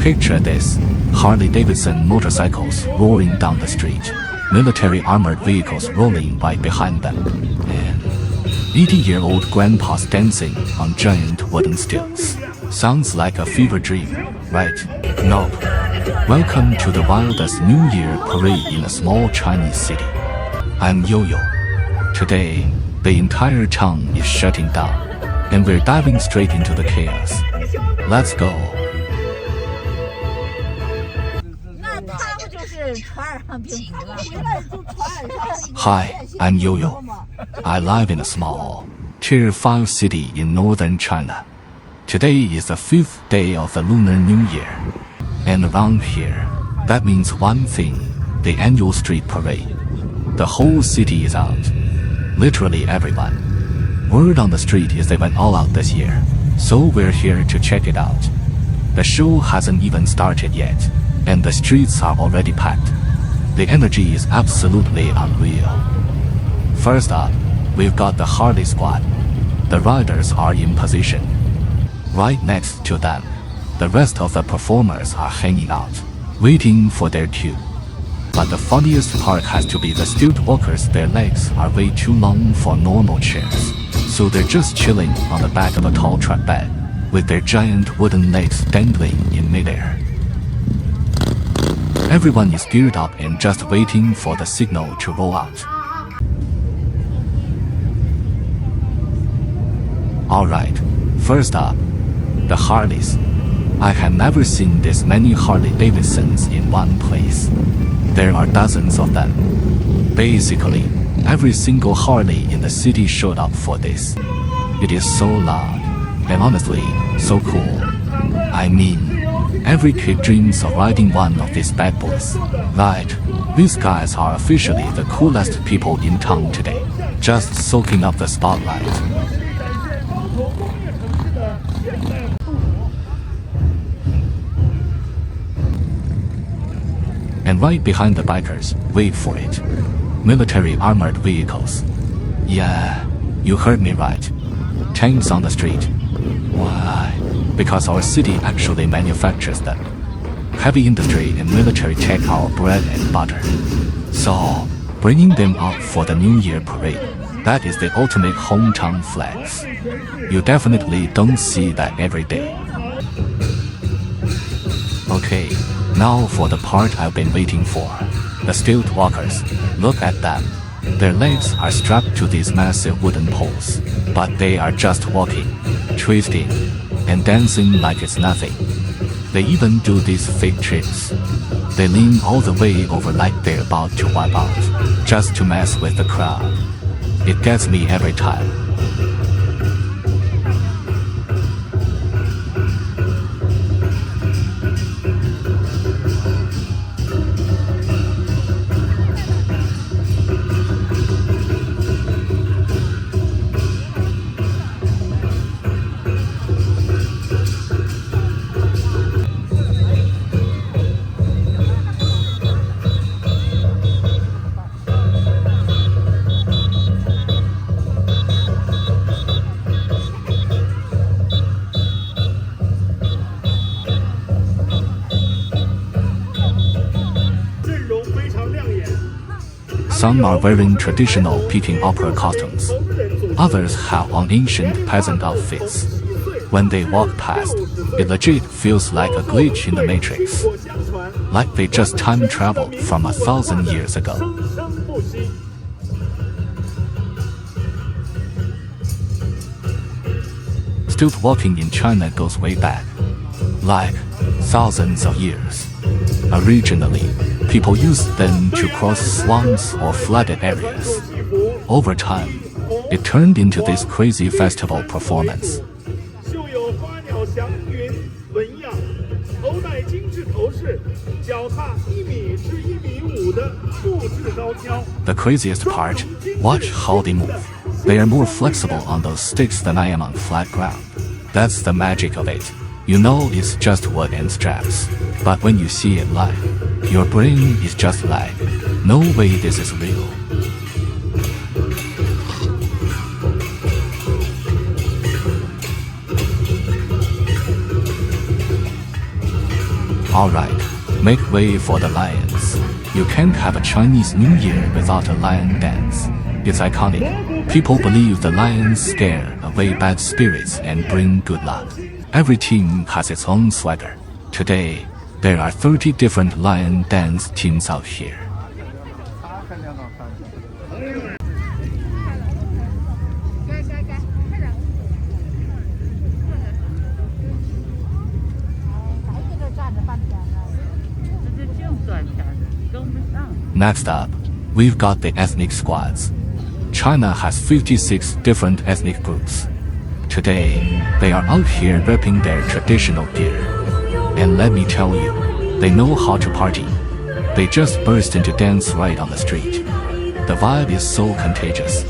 Picture this, Harley-Davidson motorcycles roaring down the street, military armored vehicles rolling right behind them, and 80-year-old grandpas dancing on giant wooden stilts. Sounds like a fever dream, right? Nope. Welcome to the wildest New Year parade in a small Chinese city. I'm Yoyo. Today, the entire town is shutting down, and we're diving straight into the chaos. Let's go. Hi, I'm Yoyo. I live in a small, Tier 5 city in northern China. Today is the 5th day of the Lunar New Year. And around here, that means one thing, the annual street parade. The whole city is out. Literally everyone. Word on the street is they went all out this year, so we're here to check it out. The show hasn't even started yet, and the streets are already packed. The energy is absolutely unreal. First up, we've got the Harley squad. The riders are in position. Right next to them, the rest of the performers are hanging out, waiting for their cue. But the funniest part has to be the stilt walkers. Their legs are way too long for normal chairs, so they're just chilling on the back of a tall truck bed, with their giant wooden legs dangling in midair. Everyone is geared up and just waiting for the signal to roll out. Alright, first up, the Harleys. I have never seen this many Harley-Davidsons in one place. There are dozens of them. Basically, every single Harley in the city showed up for this. It is so loud, and honestly, so cool. I mean, every kid dreams of riding one of these bad boys. Right, these guys are officially the coolest people in town today, just soaking up the spotlight. And right behind the bikers, wait for it, military armored vehicles. Yeah, you heard me right. Tanks on the street. Why? Because our city actually manufactures them. Heavy industry and military take our bread and butter. So, bringing them out for the New Year parade, that is the ultimate hometown flex. You definitely don't see that every day. Okay, now for the part I've been waiting for. The stilt walkers. Look at them. Their legs are strapped to these massive wooden poles, but they are just walking, twisting, and dancing like it's nothing. They even do these fake tricks. They lean all the way over like they're about to wipe out, just to mess with the crowd. It gets me every time. Some are wearing traditional Peking opera costumes. Others have on ancient peasant outfits. When they walk past, it legit feels like a glitch in the Matrix. Like they just time traveled from 1,000 years ago. Stilt walking in China goes way back. Like thousands of years. Originally, people used them to cross swamps or flooded areas. Over time, it turned into this crazy festival performance. The craziest part, watch how they move. They are more flexible on those sticks than I am on flat ground. That's the magic of it. You know it's just wood and straps, but when you see it live, your brain is just like, no way this is real. Alright, make way for the lions. You can't have a Chinese New Year without a lion dance. It's iconic. People believe the lions scare away bad spirits and bring good luck. Every team has its own swagger. Today, there are 30 different lion dance teams out here. Next up, we've got the ethnic squads. China has 56 different ethnic groups. Today, they are out here repping their traditional gear. And let me tell you, they know how to party. They just burst into dance right on the street. The vibe is so contagious.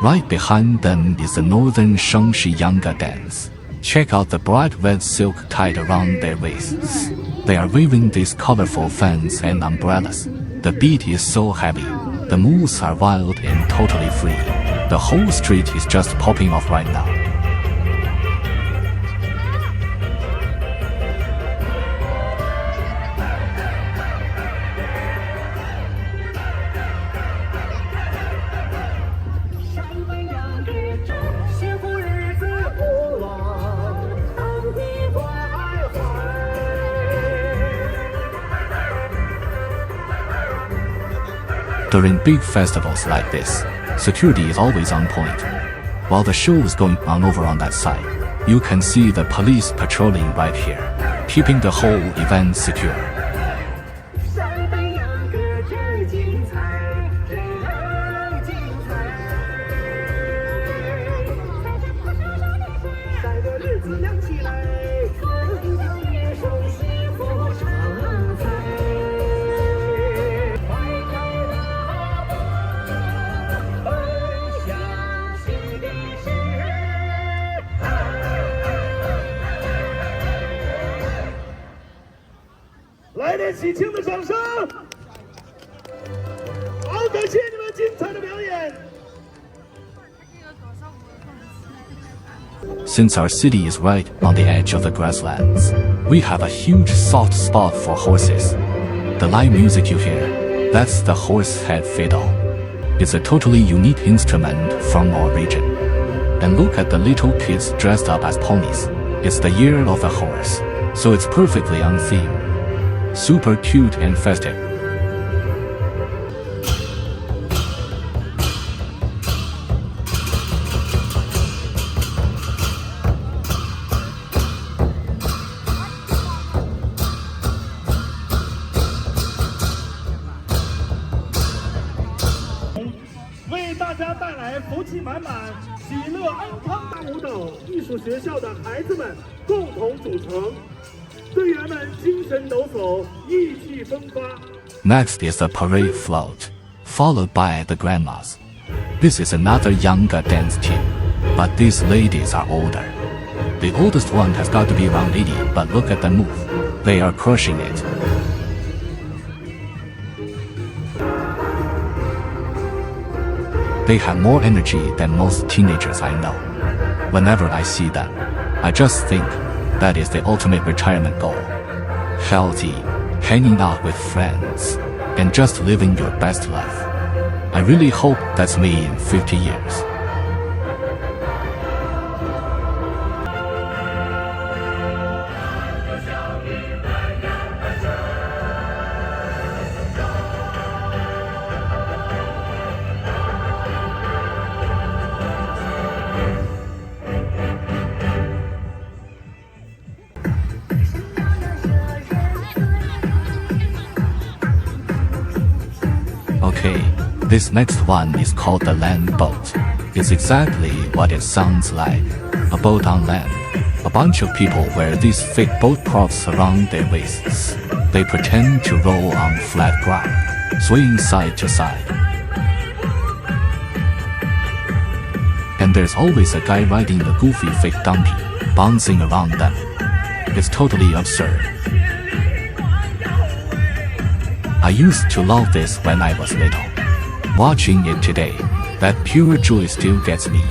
Right behind them is the northern Shangxi Yangge dance. Check out the bright red silk tied around their waists. They are waving these colorful fans and umbrellas. The beat is so heavy. The moves are wild and totally free. The whole street is just popping off right now. During big festivals like this, security is always on point. While the show is going on over on that side, you can see the police patrolling right here, keeping the whole event secure. Since our city is right on the edge of the grasslands, we have a huge soft spot for horses. The live music you hear, that's the horse head fiddle. It's a totally unique instrument from our region. And look at the little kids dressed up as ponies. It's the year of the horse, so it's perfectly on theme. Super cute and festive. Next is the parade float, followed by the grandmas. This is another younger dance team, but these ladies are older. The oldest one has got to be around 80, but look at the move. They are crushing it. They have more energy than most teenagers I know. Whenever I see them, I just think that is the ultimate retirement goal. Healthy, hanging out with friends, and just living your best life. I really hope that's me in 50 years. Okay, this next one is called the land boat. It's exactly what it sounds like, a boat on land. A bunch of people wear these fake boat props around their waists. They pretend to roll on flat ground, swaying side to side. And there's always a guy riding a goofy fake donkey, bouncing around them. It's totally absurd. I used to love this when I was little. Watching it today, that pure joy still gets me.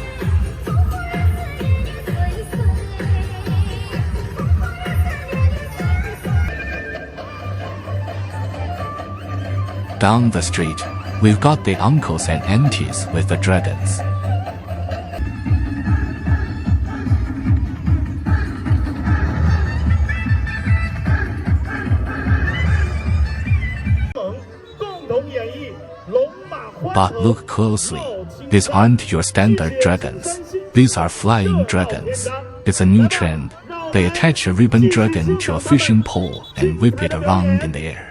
Down the street, we've got the uncles and aunties with the dragons. But look closely. These aren't your standard dragons. These are flying dragons. It's a new trend. They attach a ribbon dragon to a fishing pole and whip it around in the air.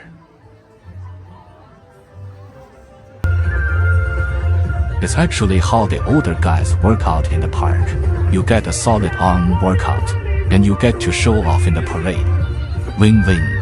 It's actually how the older guys work out in the park. You get a solid arm workout, and you get to show off in the parade. Win-win.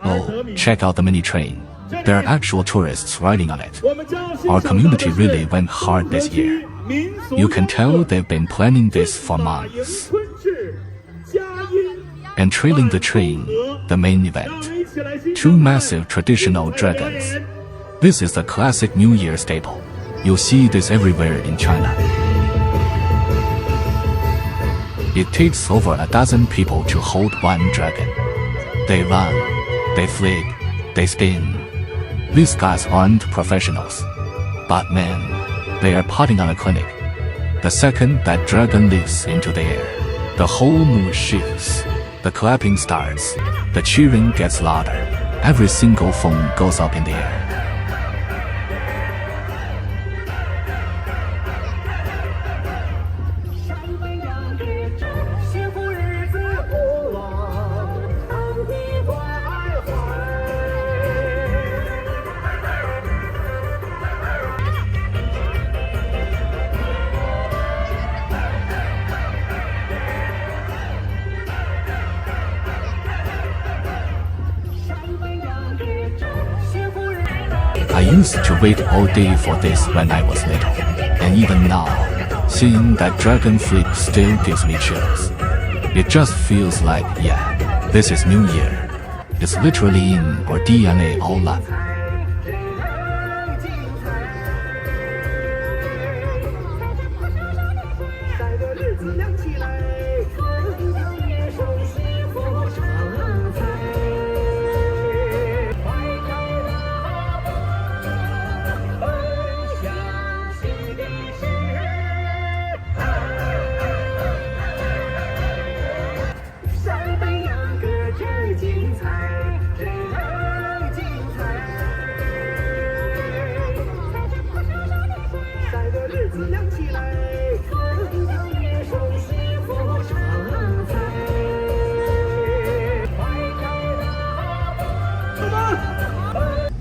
Oh, check out the mini train. There are actual tourists riding on it. Our community really went hard this year. You can tell they've been planning this for months. And trailing the train, the main event. Two massive traditional dragons. This is the classic New Year staple. You'll see this everywhere in China. It takes over a dozen people to hold one dragon. They run, they flick, they spin. These guys aren't professionals. But man, they are putting on a clinic. The second that dragon leaps into the air, the whole mood shifts. The clapping starts. The cheering gets louder. Every single phone goes up in the air. I used to wait all day for this when I was little, and even now, seeing that dragon flip still gives me chills. It just feels like, yeah, this is New Year. It's literally in our DNA all up.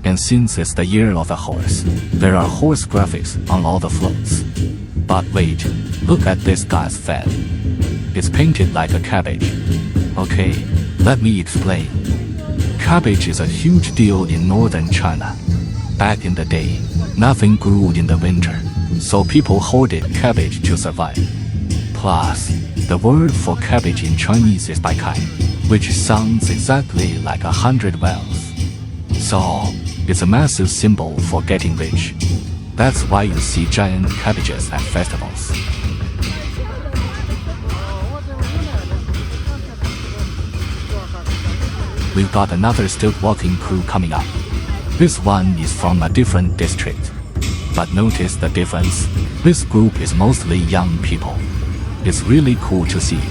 And since it's the year of the horse, there are horse graphics on all the floats. But wait, look at this guy's fan. It's painted like a cabbage. Okay, let me explain. Cabbage is a huge deal in northern China. Back in the day, nothing grew in the winter, so people hoarded cabbage to survive. Plus, the word for cabbage in Chinese is baikai, which sounds exactly like 100 wells. So, it's a massive symbol for getting rich. That's why you see giant cabbages at festivals. we've got another stilt walking crew coming up. This one is from a different district. But notice the difference. This group is mostly young people. It's really cool to see.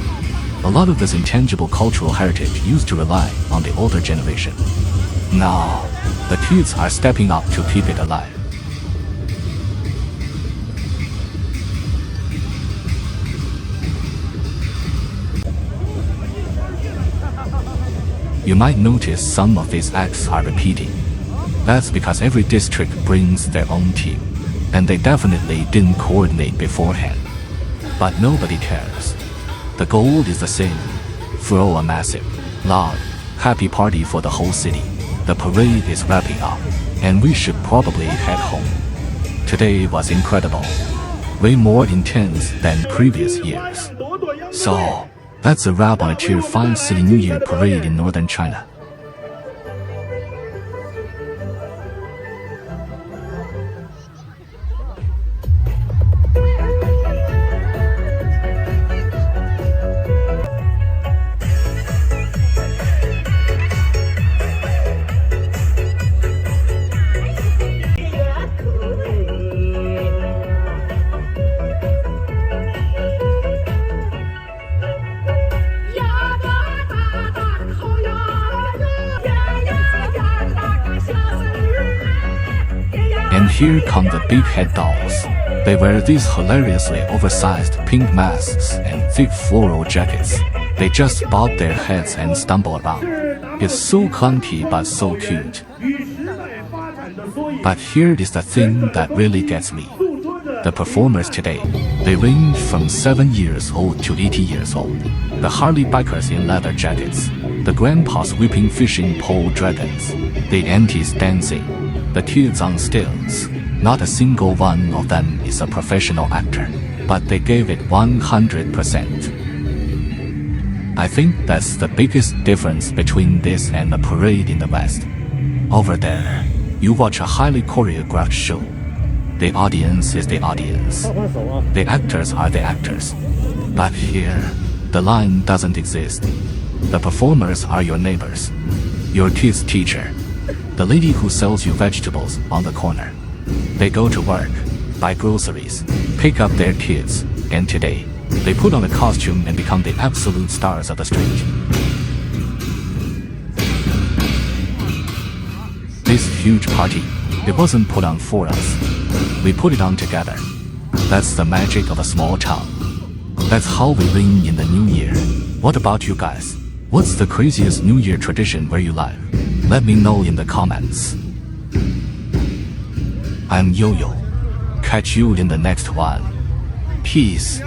A lot of this intangible cultural heritage used to rely on the older generation. Now, the kids are stepping up to keep it alive. You might notice some of these acts are repeating. That's because every district brings their own team, and they definitely didn't coordinate beforehand. But nobody cares. The goal is the same. Throw a massive, loud, happy party for the whole city. The parade is wrapping up, and we should probably head home. Today was incredible. Way more intense than previous years. So, that's a wrap on a Tier 5 City New Year parade in northern China. And here come the big head dolls. They wear these hilariously oversized pink masks and thick floral jackets. They just bob their heads and stumble around. It's so clunky but so cute. But here is the thing that really gets me. The performers today, they range from 7 years old to 80 years old. The Harley bikers in leather jackets, the grandpas whipping fishing pole dragons, the aunties dancing, the kids on stilts. Not a single one of them is a professional actor, but they gave it 100%. I think that's the biggest difference between this and the parade in the West. Over there, you watch a highly choreographed show. The audience is the audience. The actors are the actors. But here, the line doesn't exist. The performers are your neighbors, your kid's teacher, the lady who sells you vegetables on the corner. They go to work, buy groceries, pick up their kids, and today, they put on a costume and become the absolute stars of the street. This huge party, it wasn't put on for us. We put it on together. That's the magic of a small town. That's how we win in the new year. What about you guys? What's the craziest New Year tradition where you live? Let me know in the comments. I'm Yoyo. Catch you in the next one. Peace.